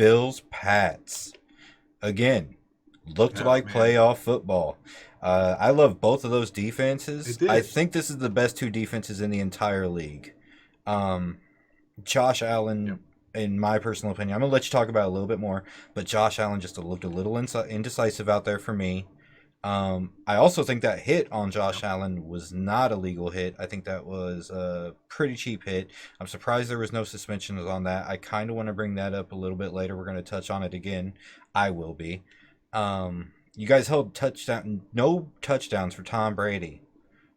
Bills Pats. Again, looked Yeah, like man, playoff football. I love both of those defenses. it I did. think this is the best two defenses in the entire league. Um, Josh Yep. Allen, in my personal opinion, I'm gonna let you talk about it a little bit more, but Josh Allen just looked a little indecisive out there for me. I also think that hit on Josh Yep. Allen was not a legal hit. I think that was a pretty cheap hit. I'm surprised there was no suspensions on that. I kind of want to bring that up a little bit later. We're going to touch on it again. I will be. You guys held no touchdowns for Tom Brady,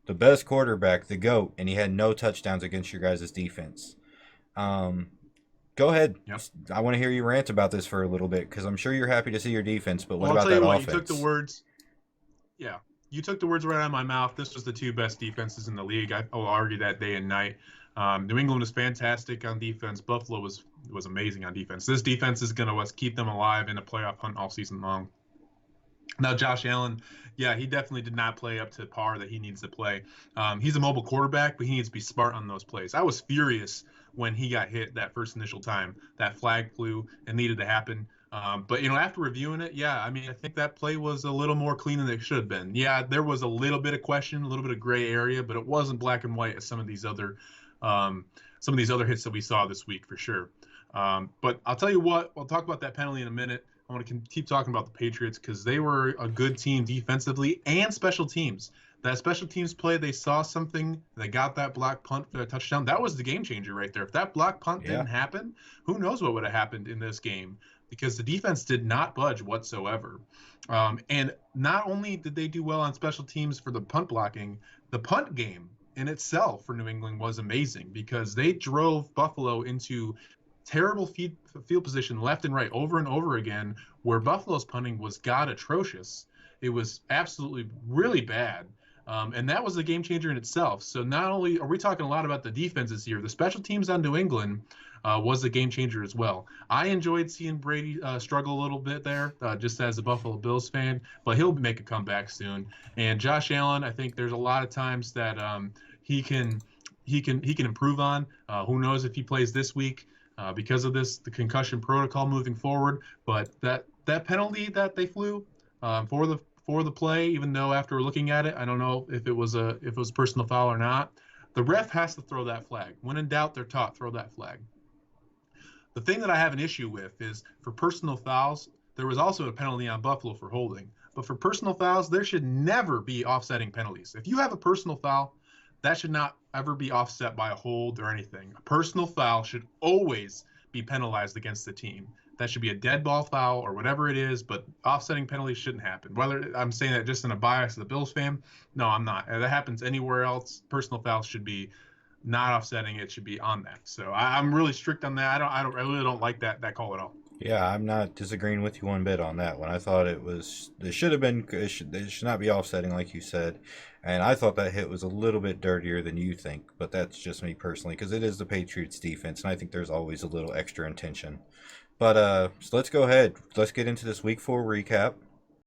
the best quarterback, the GOAT, and he had no touchdowns against your guys' defense. Um, Go ahead. Yep. I want to hear you rant about this for a little bit because I'm sure you're happy to see your defense, but what Well, I'll about tell that you what. You took the offense? words. Yeah, you took the words right out of my mouth. This was the two best defenses in the league. Will argue that day and night. New England was fantastic on defense. Buffalo was amazing on defense. This defense is going to keep them alive in a playoff hunt all season long. Now, Josh Allen, yeah, he definitely did not play up to par that he needs to play. He's a mobile quarterback, but he needs to be smart on those plays. I was furious when he got hit that first initial time. That flag flew and needed to happen. But after reviewing it, yeah, I mean, I think that play was a little more clean than it should have been. Yeah, there was a little bit of question, a little bit of gray area, but it wasn't black and white as um, some of these other hits that we saw this week for sure. But I'll tell you what, we'll talk about that penalty in a minute. I want to keep talking about the Patriots because they were a good team defensively and special teams. That special teams play, they saw something. They got that block punt for a touchdown. That was the game changer right there. If that block punt Yeah. didn't happen, who knows what would have happened in this game because the defense did not budge whatsoever. And not only did they do well on special teams for the punt blocking, the punt game in itself for New England was amazing because they drove Buffalo into terrible field position left and right over and over again, where Buffalo's punting was god atrocious. It was absolutely really bad. And that was a game changer in itself. So not only are we talking a lot about the defenses here, the special teams on New England was a game changer as well. I enjoyed seeing Brady struggle a little bit there, just as a Buffalo Bills fan, but he'll make a comeback soon. And Josh Allen, I think there's a lot of times that he can improve on. Who knows if he plays this week? Because of the concussion protocol moving forward. But that penalty that they flew for the play, even though after looking at it, I don't know if it was a personal foul or not. The ref has to throw that flag. When in doubt, they're taught throw that flag. The thing that I have an issue with is for personal fouls, there was also a penalty on Buffalo for holding. But for personal fouls, there should never be offsetting penalties. If you have a personal foul, that should not ever be offset by a hold or anything. A personal foul should always be penalized against the team. That should be a dead ball foul or whatever it is, but offsetting penalties shouldn't happen. Whether I'm saying that just in a bias of the Bills fan, no, I'm not. If that happens anywhere else, personal fouls should be not offsetting. It should be on that. So I'm really strict on that. I really don't like that call at all. Yeah, I'm not disagreeing with you one bit on that one. I thought it should have been, it should not be offsetting like you said. And I thought that hit was a little bit dirtier than you think, but that's just me personally because it is the Patriots defense and I think there's always a little extra intention. But so let's go ahead. Let's get into this week 4 recap.